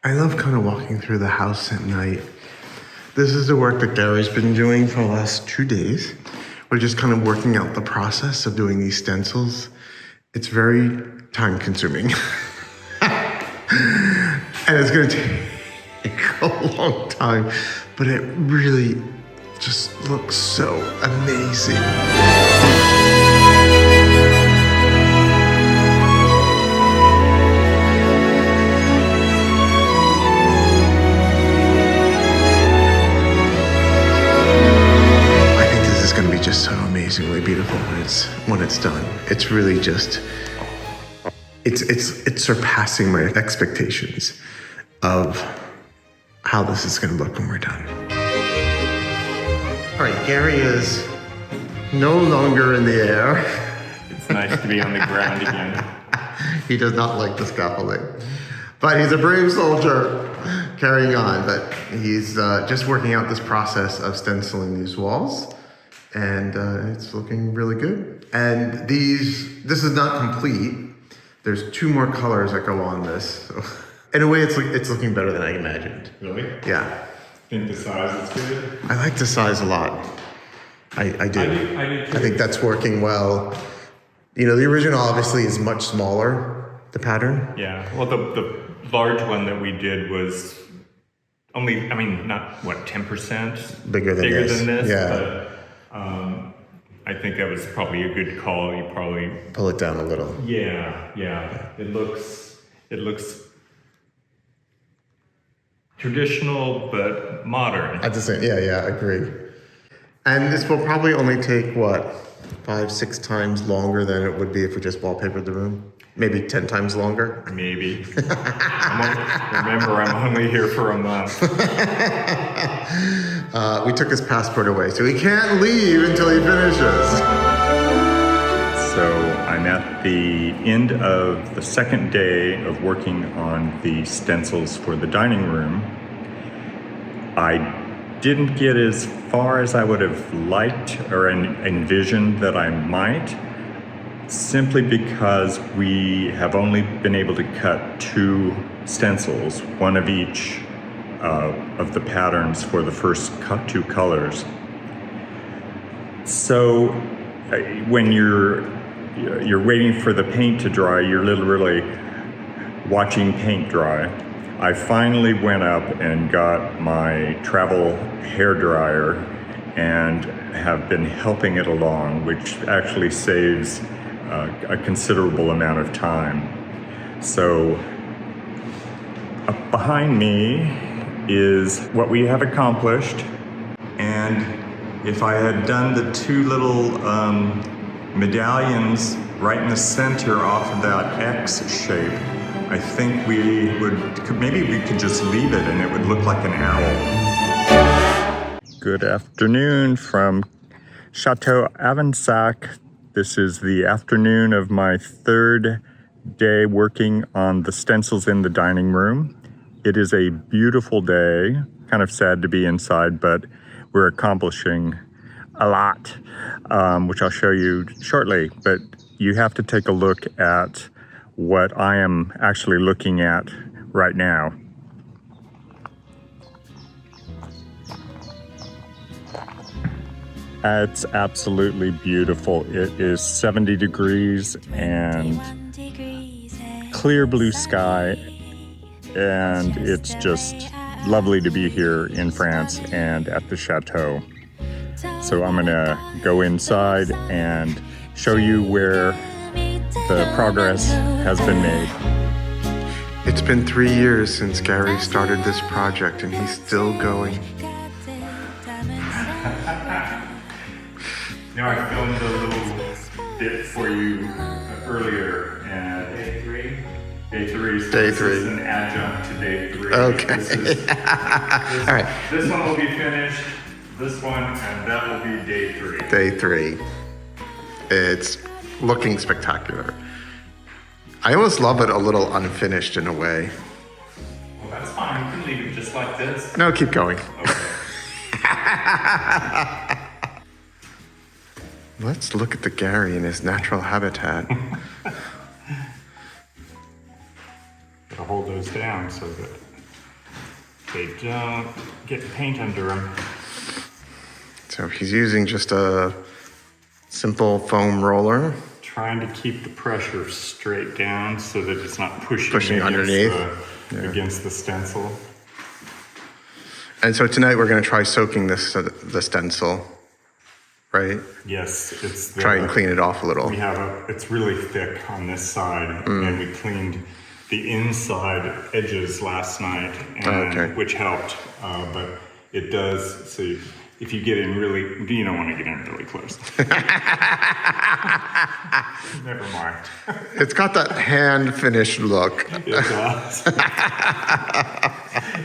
I love kind of walking through the house at night. This is the work that Gary's been doing for the last 2 days. We're just kind of working out the process of doing these stencils. It's very time consuming. And it's gonna take a long time, but it really just looks so amazing. Just so amazingly beautiful when it's done. It's really just it's surpassing my expectations of how this is going to look when we're done. All right, Gary is no longer in the air. It's nice to be on the ground again. He does not like the scaffolding, but he's a brave soldier carrying on. But he's just working out this process of stenciling these walls. And it's looking really good. And this is not complete. There's 2 more colors that go on this. So in a way, it's looking better than I imagined. Really? Yeah. Think the size is good? I like the size a lot. I do. I do too. I think that's working well. You know, the original obviously is much smaller, the pattern. Yeah, well, the large one that we did was only, I mean, not, what, 10%? Bigger than this. Yeah. But, I think that was probably a good call. You probably pull it down a little. Yeah. It looks traditional but modern. At the same, yeah, I agree. And this will probably only take what, 5-6 times longer than it would be if we just wallpapered the room. Maybe 10 times longer. Maybe. Remember, I'm only here for a month. We took his passport away, so he can't leave until he finishes. So I'm at the end of the second day of working on the stencils for the dining room. I didn't get as far as I would have liked or envisioned that I might, simply because we have only been able to cut 2 stencils, one of each of the patterns for the first 2 colors. So when you're waiting for the paint to dry, you're literally watching paint dry. I finally went up and got my travel hair dryer and have been helping it along, which actually saves a considerable amount of time. So up behind me is what we have accomplished. And if I had done the 2 little medallions right in the center off of that X shape, I think maybe we could just leave it and it would look like an owl. Good afternoon from Château Avensac. This is the afternoon of my 3rd day working on the stencils in the dining room. It is a beautiful day. Kind of sad to be inside, but we're accomplishing a lot, which I'll show you shortly. But you have to take a look at what I am actually looking at right now. It's absolutely beautiful. It is 70 degrees and clear blue sky, and it's just lovely to be here in France and at the chateau. So I'm gonna go inside and show you where the progress has been made. It's been 3 years since Gary started this project and he's still going. Now I filmed a little bit for you earlier, and day 3. So this is an adjunct to day 3. Okay. All right. This one will be finished, this one, and that will be day 3. Day 3. It's looking spectacular. I almost love it a little unfinished in a way. Well, that's fine. You can leave it just like this. No, keep going. Okay. Let's look at the Gary in his natural habitat. Gotta hold those down so that they don't get paint under them. So he's using just a simple foam roller. Trying to keep the pressure straight down so that it's not pushing underneath against the stencil. And so tonight we're going to try soaking the stencil, right? Yes, it's try and clean it off a little. We have it's really thick on this side, and we cleaned the inside edges last night, and which helped. But it does. So if you get in you don't want to get in really close. Never mind. It's got that hand finished look. It does.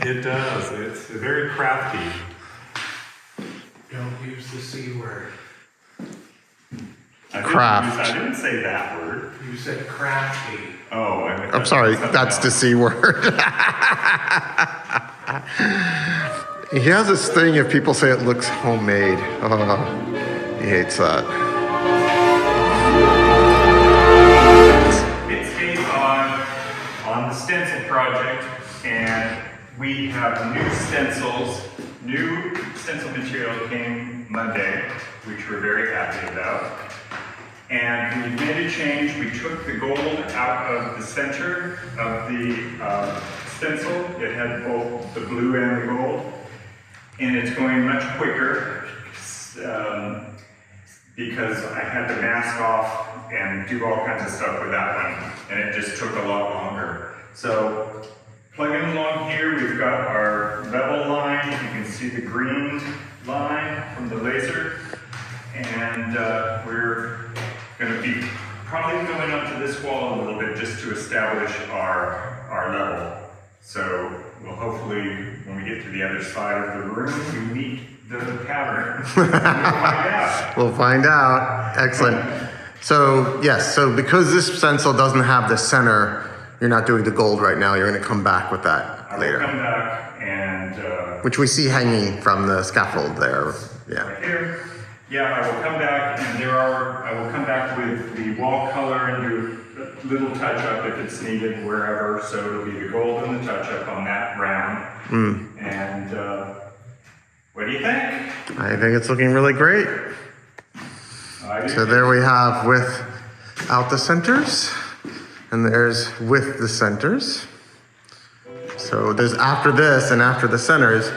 It does. It's very crafty. Don't use the C word. Craft. I didn't say that word. You said crafty. Oh, I'm sorry. That's the C word. He has this thing if people say it looks homemade. He hates that. It's based on the stencil project, and we have new stencils. New stencil material came Monday, which we're very happy about. And we made a change. We took the gold out of the center of the stencil. It had both the blue and the gold. And it's going much quicker because I had to mask off and do all kinds of stuff with that one. And it just took a lot longer. So plugging along here, we've got our level line. You can see the green line from the laser. And we're going to be probably going up to this wall a little bit just to establish our level. So we'll hopefully, when we get to the other side of the room, we meet the pattern. We'll find out. Excellent. So yes, so because this stencil doesn't have the center, you're not doing the gold right now. You're going to come back with that later. I will come back and... which we see hanging from the scaffold there. Yeah. Right here. Yeah, I will come back and I will come back with the wall color and do a little touch up if it's needed wherever. So it'll be the gold and the touch up on that round. And what do you think? I think it's looking really great. So there we have without the centers, and there's with the centers. So there's after this and after the centers,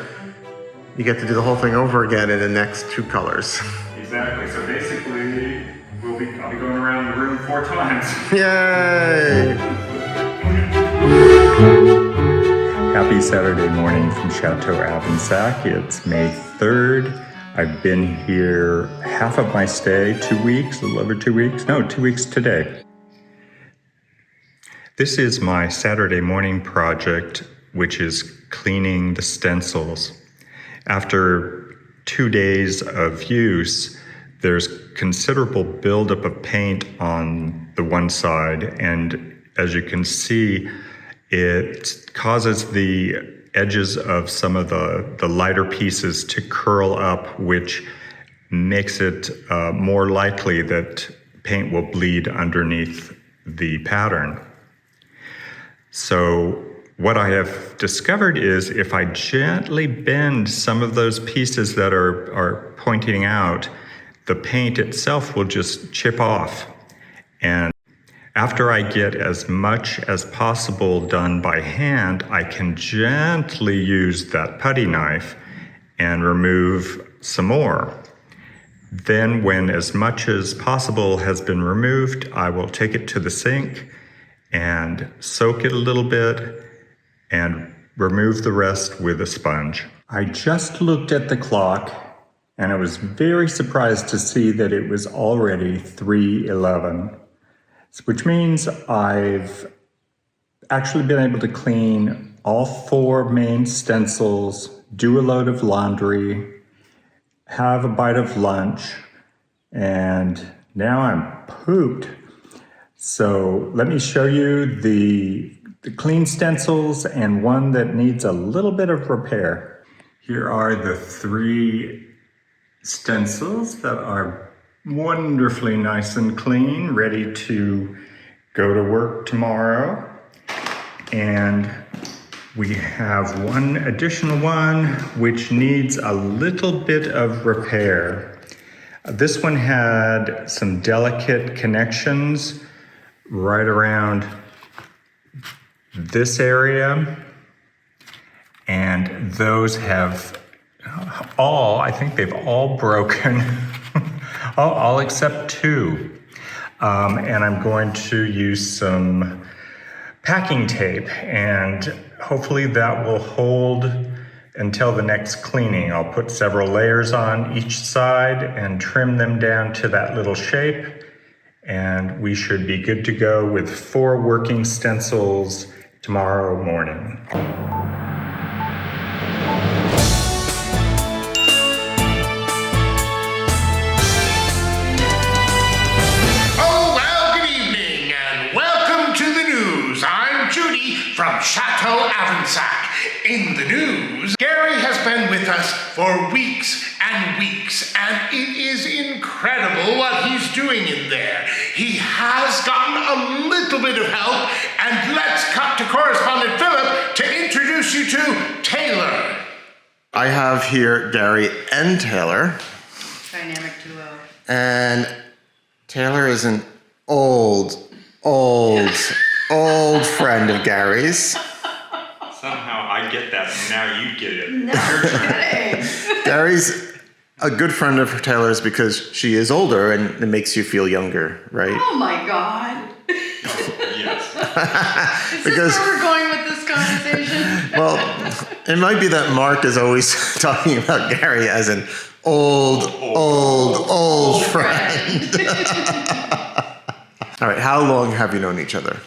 you get to do the whole thing over again in the next two colors. Exactly. So basically, I'll be going around the room 4 times. Yay! Happy Saturday morning from Château Avensac. It's May 3rd. I've been here half of my stay, 2 weeks, a little over 2 weeks. No, 2 weeks today. This is my Saturday morning project, which is cleaning the stencils. After 2 days of use, there's considerable buildup of paint on the one side, and as you can see, it causes the edges of some of the lighter pieces to curl up, which makes it more likely that paint will bleed underneath the pattern. So what I have discovered is if I gently bend some of those pieces that are pointing out, the paint itself will just chip off. And after I get as much as possible done by hand, I can gently use that putty knife and remove some more. Then when as much as possible has been removed, I will take it to the sink and soak it a little bit and remove the rest with a sponge. I just looked at the clock and I was very surprised to see that it was already 3:11, which means I've actually been able to clean all 4 main stencils, do a load of laundry, have a bite of lunch, and now I'm pooped. So let me show you the clean stencils and one that needs a little bit of repair. Here are the 3 stencils that are wonderfully nice and clean, ready to go to work tomorrow. And We have one additional one which needs a little bit of repair. This one had some delicate connections right around this area, and those have I think they've all broken, all except two. And I'm going to use some packing tape, and hopefully that will hold until the next cleaning. I'll put several layers on each side and trim them down to that little shape, and we should be good to go with 4 working stencils tomorrow morning. From Château Avensac. In the news, Gary has been with us for weeks and weeks, and it is incredible what he's doing in there. He has gotten a little bit of help, and let's cut to correspondent Philip to introduce you to Taylor. I have here Gary and Taylor. Dynamic duo. And Taylor is an old friend of Gary's. Somehow I get that, and now you get it. No kidding. Gary's a good friend of Taylor's because she is older and it makes you feel younger, right? Oh my God. Yes. Is this where we're going with this conversation? Well, it might be that Mark is always talking about Gary as an old friend. All right, how long have you known each other?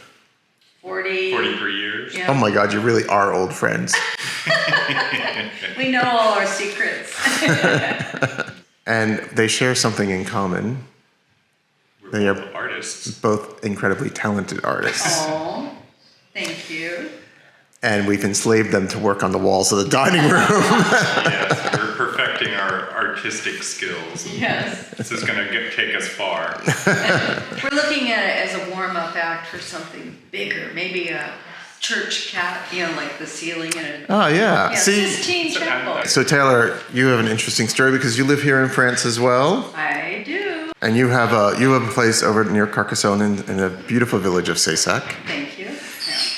43 years. Yeah. Oh my God, you really are old friends. We know all our secrets. And they share something in common. They are artists. both incredibly talented artists. Oh, thank you. And we've enslaved them to work on the walls of the dining room. Yes, we're perfecting our artistic skills. Yes. This is going to take us far. We're looking at it as a warm-up act for something bigger. Maybe a church cat, like the ceiling in a... Oh, yeah. See, Sistine Chapel. so Taylor, you have an interesting story because you live here in France as well. I do. And you have a place over near Carcassonne in a beautiful village of Seysac. Thank you. Yeah.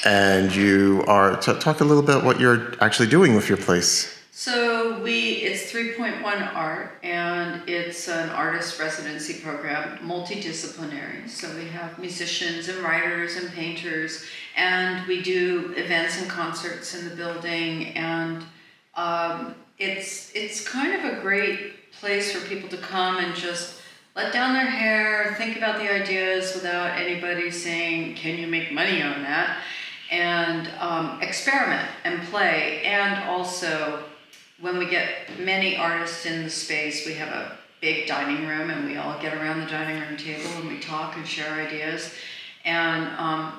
And you are, talk a little bit what you're actually doing with your place. So it's 3.1 art, and it's an artist residency program, multidisciplinary. So we have musicians and writers and painters, and we do events and concerts in the building, and it's kind of a great place for people to come and just let down their hair, think about the ideas without anybody saying, can you make money on that? And experiment and play. And also, when we get many artists in the space, we have a big dining room, and we all get around the dining room table and we talk and share ideas. And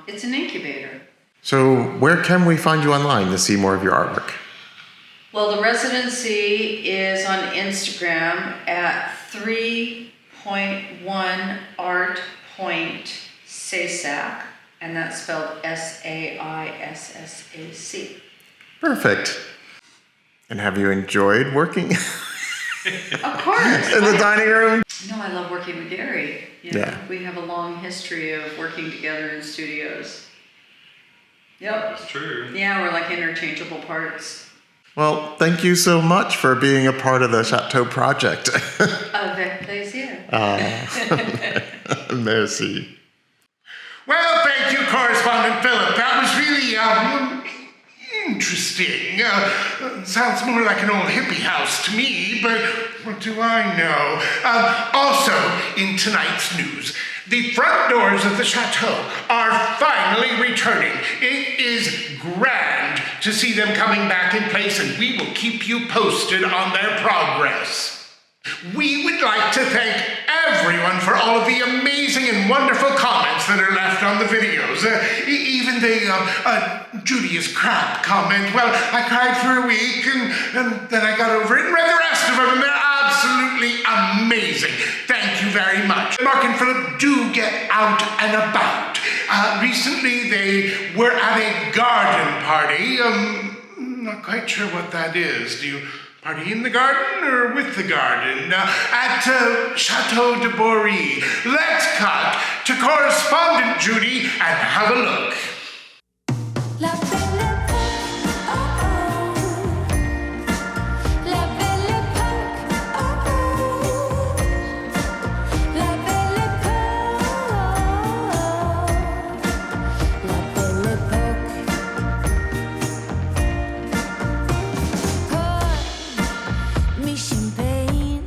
it's an incubator. So where can we find you online to see more of your artwork? Well, the residency is on Instagram at 3.1 art.seysac, and that's spelled SAISSAC. Perfect. And have you enjoyed working Of course. in the dining room? No, I love working with Gary. Yeah. We have a long history of working together in studios. Yep. That's true. Yeah, we're like interchangeable parts. Well, thank you so much for being a part of the Chateau project. Avec plaisir. Merci. Well, thank you, correspondent Philip. That was really interesting. Sounds more like an old hippie house to me, but what do I know? Also, in tonight's news, the front doors of the chateau are finally returning. It is grand to see them coming back in place, and we will keep you posted on their progress. We would like to thank everyone for all of the amazing and wonderful comments that are left on the videos. Even the Judy is crap comment. Well, I cried for a week and then I got over it and read the rest of them, and they're absolutely amazing. Thank you very much. Mark and Philip, do get out and about. Recently, they were at a garden party. I'm not quite sure what that is. Do you party in the garden or with the garden? At Château de Bory. Let's cut to correspondent Judy and have a look. La belle époque, oh oh. La belle époque, oh oh. La belle époque, la belle époque. Pour me champagne,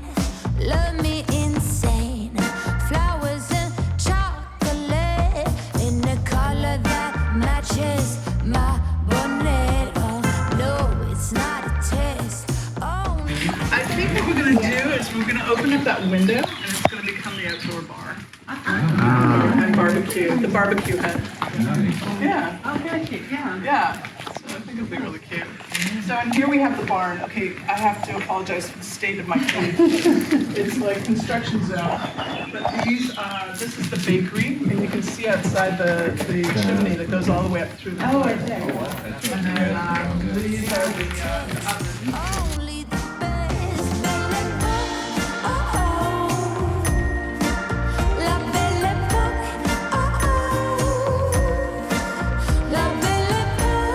love me insane. Flowers and chocolate in a color that matches my bonnet. Oh no, it's not a test. Oh no. I think what we're gonna do is we're gonna open up that window and it's gonna become the outdoor bar. And barbecue, the barbecue head. Yeah. Oh, very cute, yeah. Yeah. So I think it'll be really cute. So and here we have the barn. Okay, I have to apologize for the state of my food. It's like construction zone. But this is the bakery, and you can see outside the chimney that goes all the way up through the. Oh, I see. And then these are the ovens. Only the best. Belle époque, oh oh. La belle époque, oh oh. La belle époque,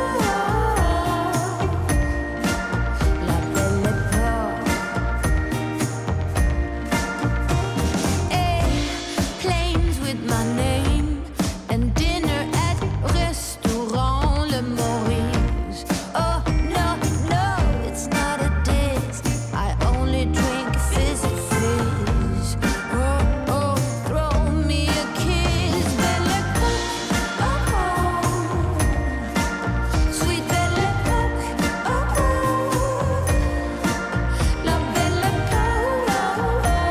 la belle époque. Airplanes with my name and dinner at restaurant Le Maurice. Oh no, no, it's not a diss. I only drink fizzy fizz. Oh, oh, throw me a kiss. Belle époque, oh oh. Sweet belle époque, oh oh. La belle époque, oh oh.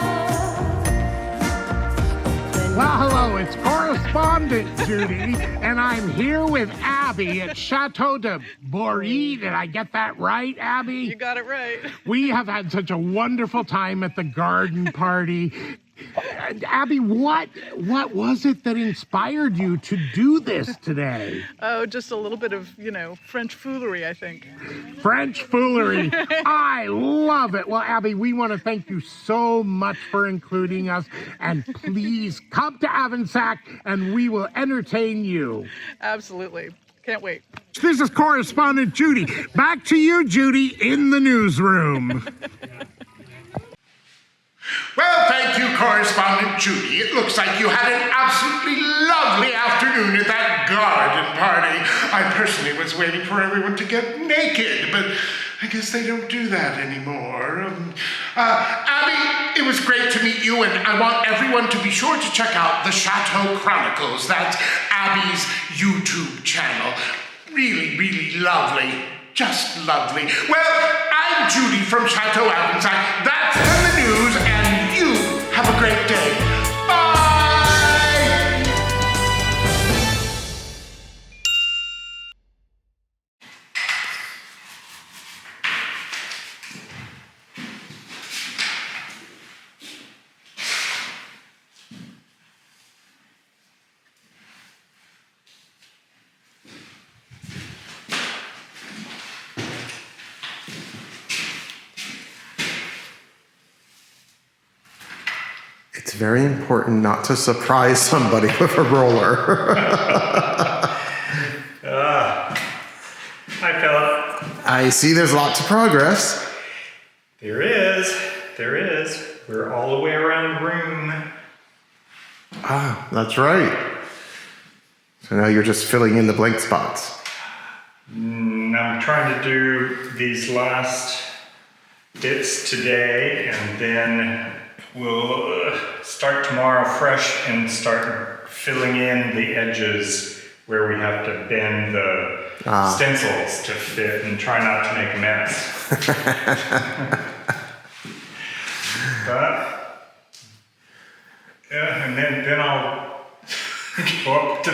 Well, hello, it's correspondent Judy, and I'm here with Abby at Château de Bory. Did I get that right, Abby? You got it right. We have had such a wonderful time at the garden party. Abby, what was it that inspired you to do this today? Oh, just a little bit of, French foolery, I think. French foolery. I love it. Well, Abby, we want to thank you so much for including us. And please come to Avensac and we will entertain you. Absolutely. Can't wait. This is correspondent Judy. Back to you, Judy, in the newsroom. Well, thank you, correspondent Judy. It looks like you had an absolutely lovely afternoon at that garden party. I personally was waiting for everyone to get naked, but I guess they don't do that anymore. Abby, it was great to meet you, and I want everyone to be sure to check out the Chateau Chronicles. That's Abby's YouTube channel. Really, really lovely. Just lovely. Well, I'm Judy from Château Avensac. That's the news, and you have a great day. Bye! It's very important not to surprise somebody with a roller. Hi, Philip. I see there's lots of progress. There is. We're all the way around the room. Ah, that's right. So now you're just filling in the blank spots. I'm trying to do these last bits today, and then we'll start tomorrow fresh and start filling in the edges where we have to bend the stencils to fit and try not to make a mess. But, yeah, and then I'll go up to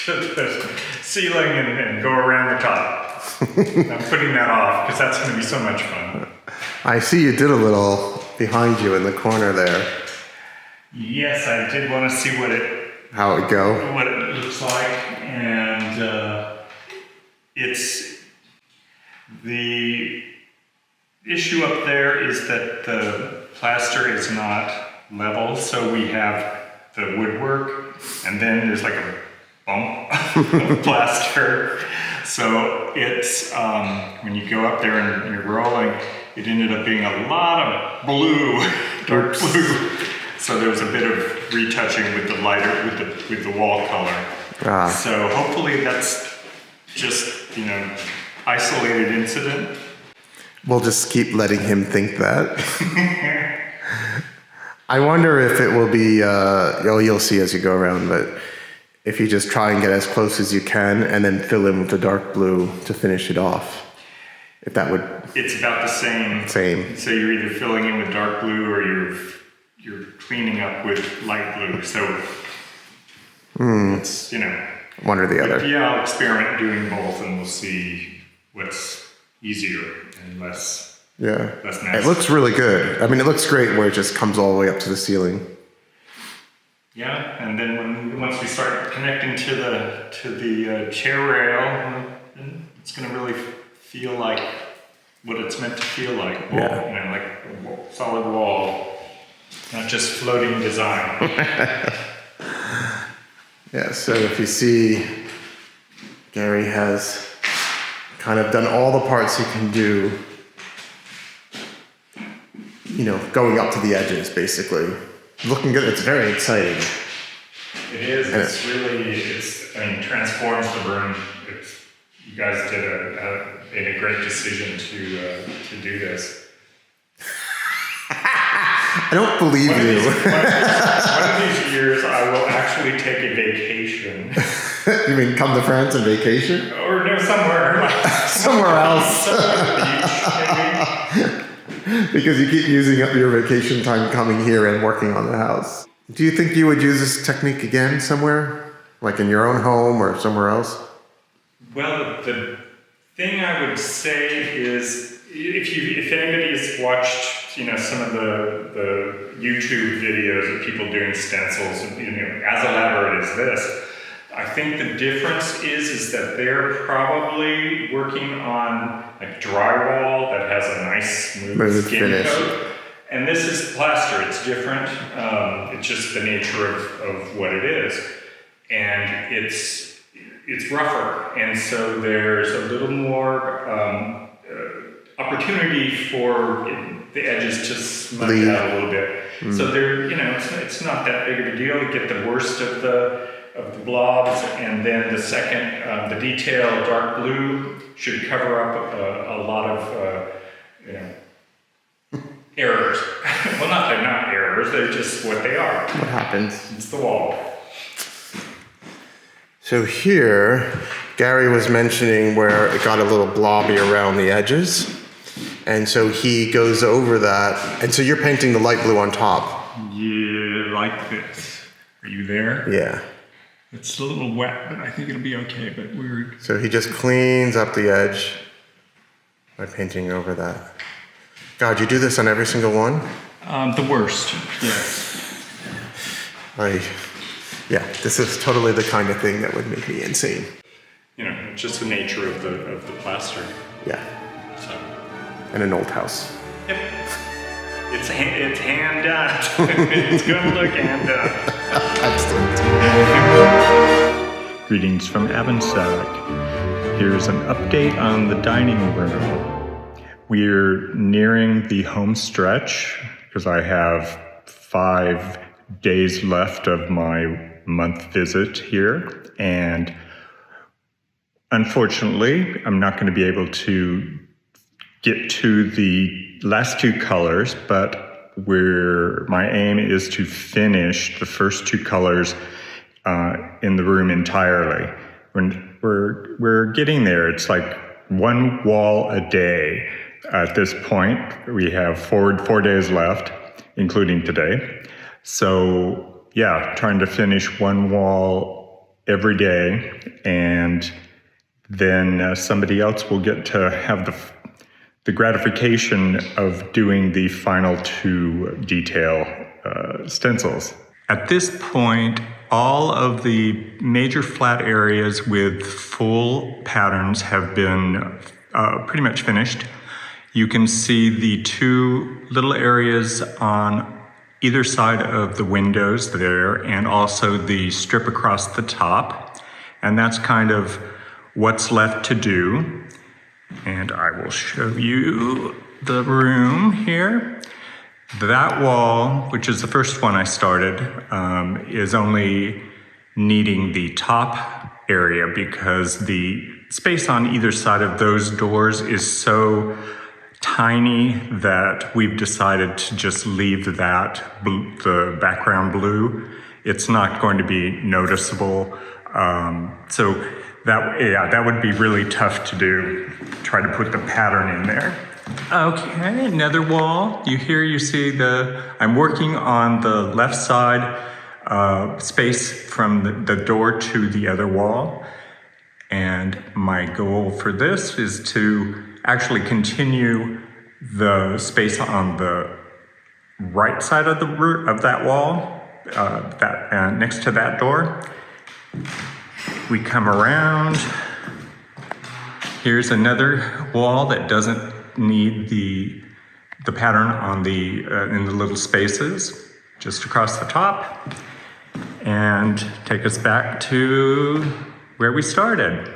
the ceiling and go around the top. I'm putting that off because that's going to be so much fun. I see you did a little behind you in the corner there. Yes, I did want to see How it would go. what it it looks like, and it's the issue up there is that the plaster is not level, so we have the woodwork, and then there's like a bump of plaster. So it's, when you go up there and you're rolling, it ended up being a lot of blue, dark blue. So there was a bit of retouching with the lighter, with the wall color. So hopefully that's just, you know, isolated incident. We'll just keep letting him think that. I wonder if it will be, you'll see as you go around, but if you just try and get as close as you can and then fill in with the dark blue to finish it off, if that would... It's about the same. Same. So you're either filling in with dark blue or you're cleaning up with light blue. So it's, you know... One or the other. Yeah, I'll experiment doing both and we'll see what's easier and less nasty. It looks really good. I mean, it looks great where it just comes all the way up to the ceiling. Yeah, and then once we start connecting to the chair rail, it's going to really feel like what it's meant to feel like. You know, like a solid wall, not just floating design. Yeah, so if you see, Gary has kind of done all the parts he can do, you know, going up to the edges, basically. Looking good. It's very exciting. It is. It's really, I mean, transforms the room. You guys did a great decision to do this. I don't believe you. One of these years, I will actually take a vacation. You mean come to France on vacation? Or no, somewhere. Like, somewhere else. Somewhere beach, maybe. Because you keep using up your vacation time coming here and working on the house. Do you think you would use this technique again somewhere? Like in your own home or somewhere else? Well, the thing I would say is, if anybody has watched, you know, some of the YouTube videos of people doing stencils, you know, as elaborate as this, I think the difference is that they're probably working on like drywall that has a nice smooth skin finish. coat. And this is plaster, it's different. It's just the nature of what it is. And it's rougher. And so there's a little more opportunity for the edges to smudge out a little bit. So there, you know, it's not that big of a deal to get the worst of the blobs, and then the second, the detail dark blue should cover up a lot of, you know, errors. Well, they're not errors, they're just what they are. What happens? It's the wall. So here, Gary was mentioning where it got a little blobby around the edges. And so he goes over that. And so you're painting the light blue on top. Yeah, like this. Are you there? Yeah. It's a little wet, but I think it'll be okay, but we're... So he just cleans up the edge by painting over that. God, you do this on every single one? The worst, yes. Yeah, this is totally the kind of thing that would make me insane. You know, it's just the nature of the plaster. Yeah, So, in an old house. yep. It's hand done. It's gonna look hand done. Excellent. Greetings from Avensac. Here's an update on the dining room. We're nearing the home stretch because I have 5 days left of my month visit here, and unfortunately I'm not going to be able to get to the last 2 colors, but my aim is to finish the first 2 colors in the room entirely. We're getting there. It's like 1 wall a day at this point. We have 4 days left, including today. So yeah, trying to finish 1 wall every day, and then somebody else will get to have the gratification of doing the final 2 detail stencils. At this point, all of the major flat areas with full patterns have been pretty much finished. You can see the two little areas on either side of the windows there, and also the strip across the top. And that's kind of what's left to do. And I will show you the room here. That wall, which is the first one I started, is only needing the top area because the space on either side of those doors is so tiny that we've decided to just leave that, the background blue. It's not going to be noticeable. So that would be really tough to do, try to put the pattern in there. Okay, another wall. You see I'm working on the left side space from the door to the other wall. And my goal for this is to actually continue the space on the right side of that wall, next to that door. We come around. Here's another wall that doesn't need the pattern on in the little spaces, just across the top, and take us back to where we started.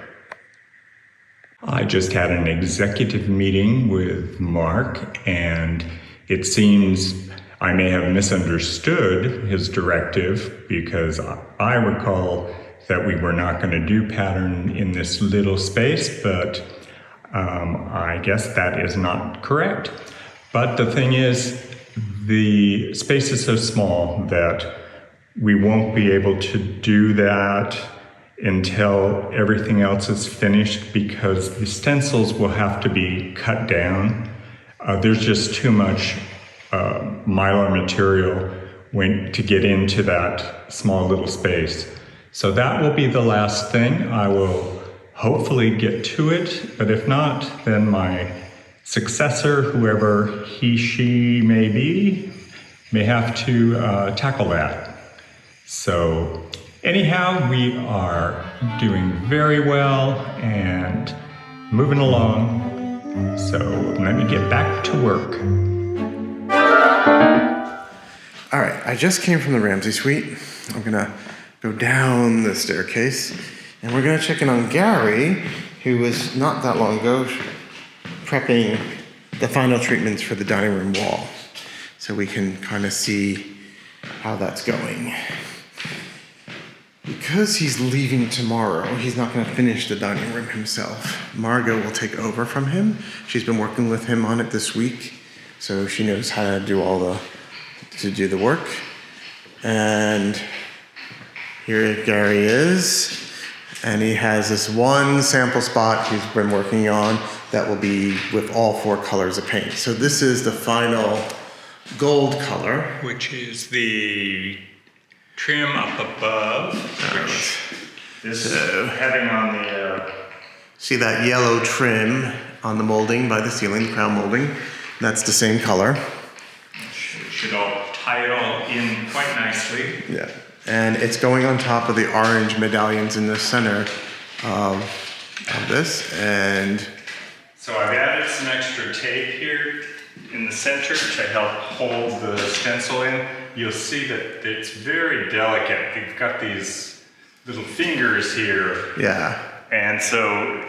I just had an executive meeting with Mark, and it seems I may have misunderstood his directive because I recall that we were not going to do pattern in this little space, but I guess that is not correct. But the thing is, the space is so small that we won't be able to do that until everything else is finished because the stencils will have to be cut down. There's just too much mylar material to get into that small little space. So that will be the last thing. I will hopefully get to it, but if not, then my successor, whoever he, she may be, may have to tackle that. So anyhow, we are doing very well and moving along. So let me get back to work. All right, I just came from the Ramsey suite. I'm gonna go down the staircase and we're gonna check in on Gary, who was not that long ago prepping the final treatments for the dining room wall. So we can kind of see how that's going. Because he's leaving tomorrow, he's not going to finish the dining room himself. Margot will take over from him. She's been working with him on it this week, so she knows how to do the work. And here Gary is, and he has this one sample spot he's been working on that will be with all 4 colors of paint. So this is the final gold color, Which is the trim up above, which is having on the... See that yellow trim on the molding by the ceiling, the crown molding? That's the same color. Should all tie it all in quite nicely. Yeah. And it's going on top of the orange medallions in the center of this. And So I've added some extra tape here in the center to help hold the stencil in. You'll see that it's very delicate. You've got these little fingers here. yeah. And so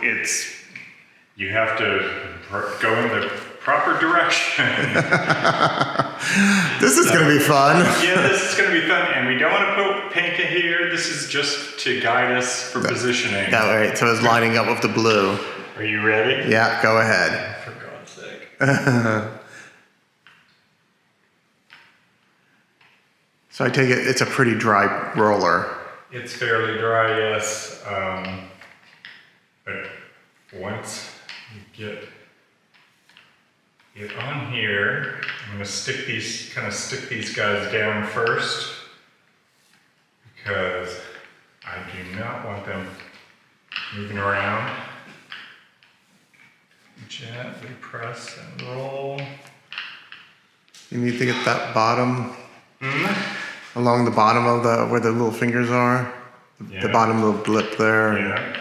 you have to go in the proper direction. This is going to be fun. Yeah, this is going to be fun. And we don't want to put pink in here. This is just to guide us for positioning. Yeah, right. So it's lining up with the blue. Are you ready? Yeah, go ahead. For God's sake. So I take it it's a pretty dry roller. It's fairly dry, yes. But once you get it on here, I'm going to stick these guys down first because I do not want them moving around. Gently press and roll. You need to get that bottom. along the bottom of where the little fingers are. The bottom little blip there. Yeah.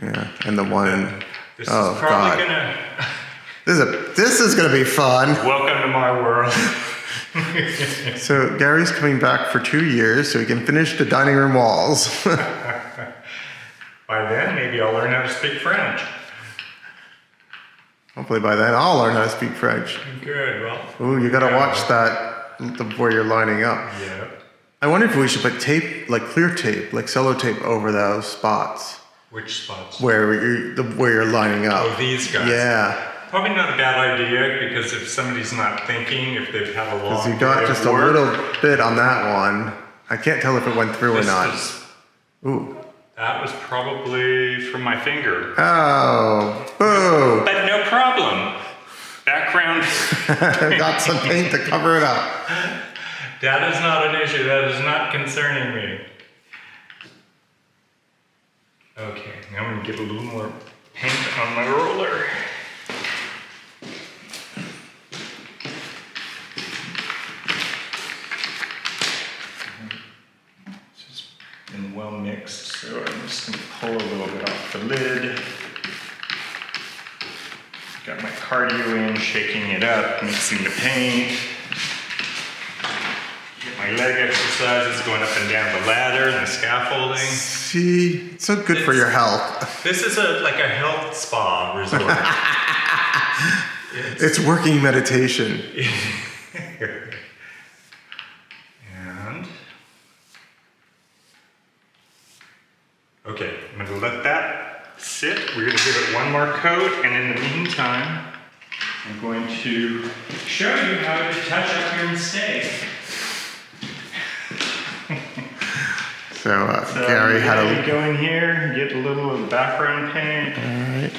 Yeah, and the one. This Oh is probably God. gonna. This is gonna be fun. Welcome to my world. So Gary's coming back for 2 years so he can finish the dining room walls. By then, maybe I'll learn how to speak French. Hopefully by then I'll learn how to speak French. Good. Well. Ooh, you gotta watch that where you're lining up. Yeah. I wonder if we should put tape, like clear tape, like sellotape over those spots Which spots? where you're lining up. Oh, these guys. Yeah, Probably not a bad idea because if somebody's not thinking, if they've had a long because you got day of just a work, little bit on that one. I can't tell if it went through or this not. was- Ooh. that was probably from my finger. Oh, boo! But no problem. Background. Got some paint to cover it up. That is not an issue. That is not concerning me. Okay, now I'm gonna get a little more paint on my roller. This has been well mixed, so I'm just gonna pull a little bit off the lid. Got my cardio in, shaking it up, mixing the paint. Get my leg exercises, going up and down the ladder and the scaffolding. See, it's so good for your health. This is like a health spa resort. It's working meditation. And okay, I'm gonna let that sit. We're gonna give it one more coat, and in the meantime, I'm going to show you how to touch up your mistake. So Gary had you a. go in here, get a little of the background paint, Alright.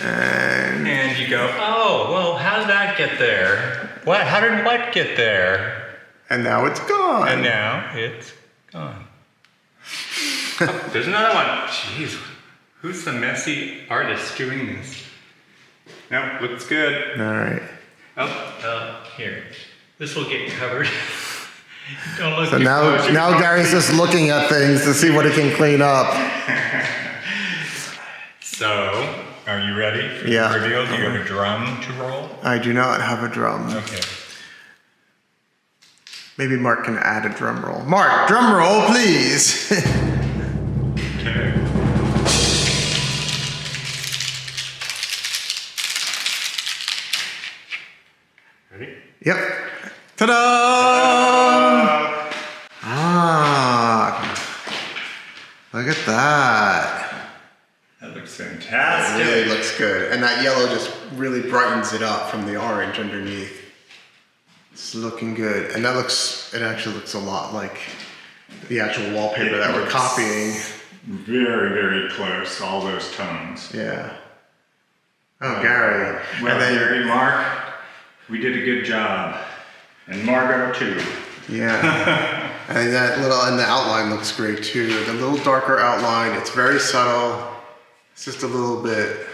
And and you go, oh, well, how did that get there? What? How did what get there? now it's gone. And now it's gone. Oh, there's another one. Jeez, who's the messy artist doing this? No, looks good. Alright. Oh, here. This will get covered. Don't look So too now close. Gary's just looking at things to see what he can clean up. So, are you ready for Yeah. the reveal? Do you have a drum to roll? I do not have a drum. Okay. Maybe Mark can add a drum roll. Mark, drum roll, please. Okay. Ready? Yep. Ta-da! Ah, look at that. That looks It fantastic. really looks good. And that yellow just really brightens it up from the orange underneath. It's looking good. And it actually looks a lot like the actual wallpaper that we're copying. Very, very close, all those tones. Yeah. Oh, Gary. Well, And then, Gary, Mark, we did a good job. And Margot, too. yeah. And the outline looks great too. The little darker outline, it's very subtle. It's just a little bit.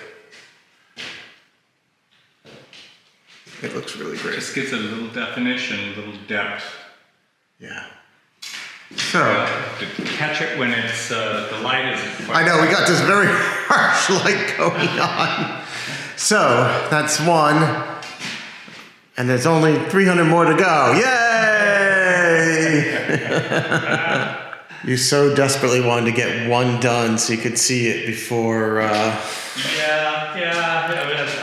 It looks really great. Just gives it a little definition, a little depth. Yeah. So, To catch it when it's the light is. I know we got this very harsh light going on. So, that's one. And there's only 300 more to go. Yay! You so desperately wanted to get one done so you could see it before. Yeah.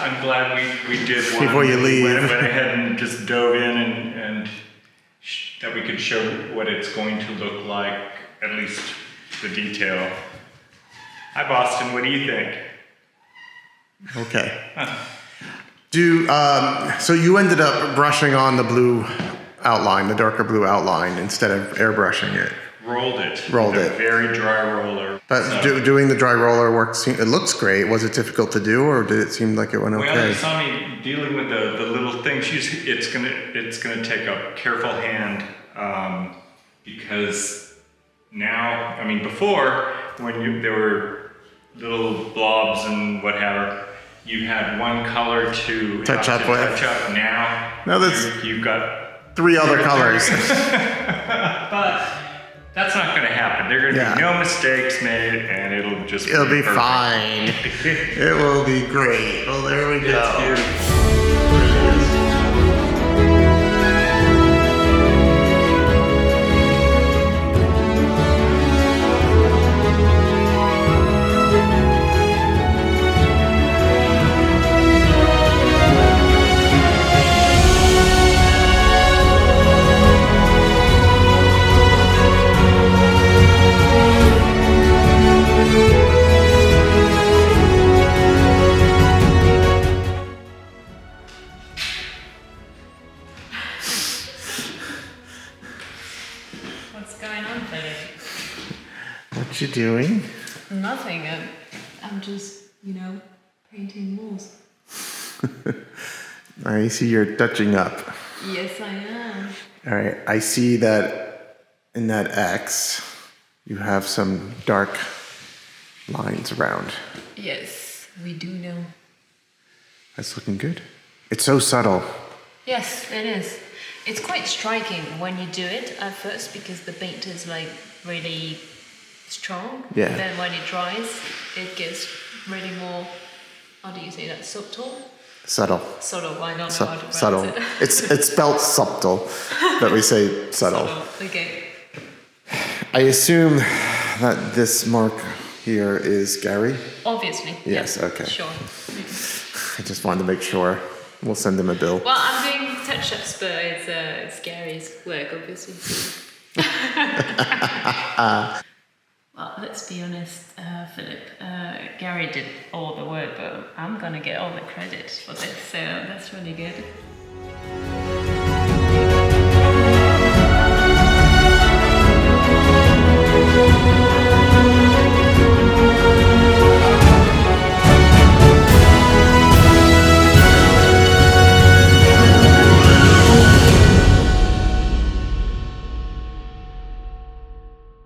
I'm glad we did one. Before you leave. Went ahead and just dove in and that we could show what it's going to look like, at least the detail. Hi, Boston. What do you think? Okay. So you ended up brushing on the blue outline, the darker blue outline, instead of airbrushing it. Rolled it. Rolled with it. A very dry roller. But So- doing the dry roller work, it looks great. Was it difficult to do, or did it seem like it went Well, okay? you saw me dealing with the little things. It's gonna take a careful hand because now, I mean, before when there were little blobs and whatever, you had one color to Touch have up to with. touch up. Now, No, that's- you've got 3 other colors. But that's not going to happen. There are going to Yeah. be no mistakes made, and it'll just It'll be perfect. fine. It will be great. Well, there we go. It's beautiful. What's going on, Philip? What you doing? Nothing. I'm just, painting walls. I see you're touching up. Yes, I am. All right. I see that in that X, you have some dark lines around. Yes, we do know. That's looking good. It's so subtle. Yes, it is. It's quite striking when you do it at first because the paint is like really strong. Yeah. And then when it dries, it gets really more, how do you say that, subtle? Subtle. Subtle, I don't know how to pronounce Subtle. it. It's spelled subtle, but we say subtle. Okay. I assume that this mark here is Gary. Obviously. Yes, okay. Sure. I just wanted to make sure. We'll send him a bill. Well, I'm doing touch-ups, but it's Gary's work, obviously. Well, let's be honest, Philip. Gary did all the work, but I'm gonna get all the credit for this, so that's really good.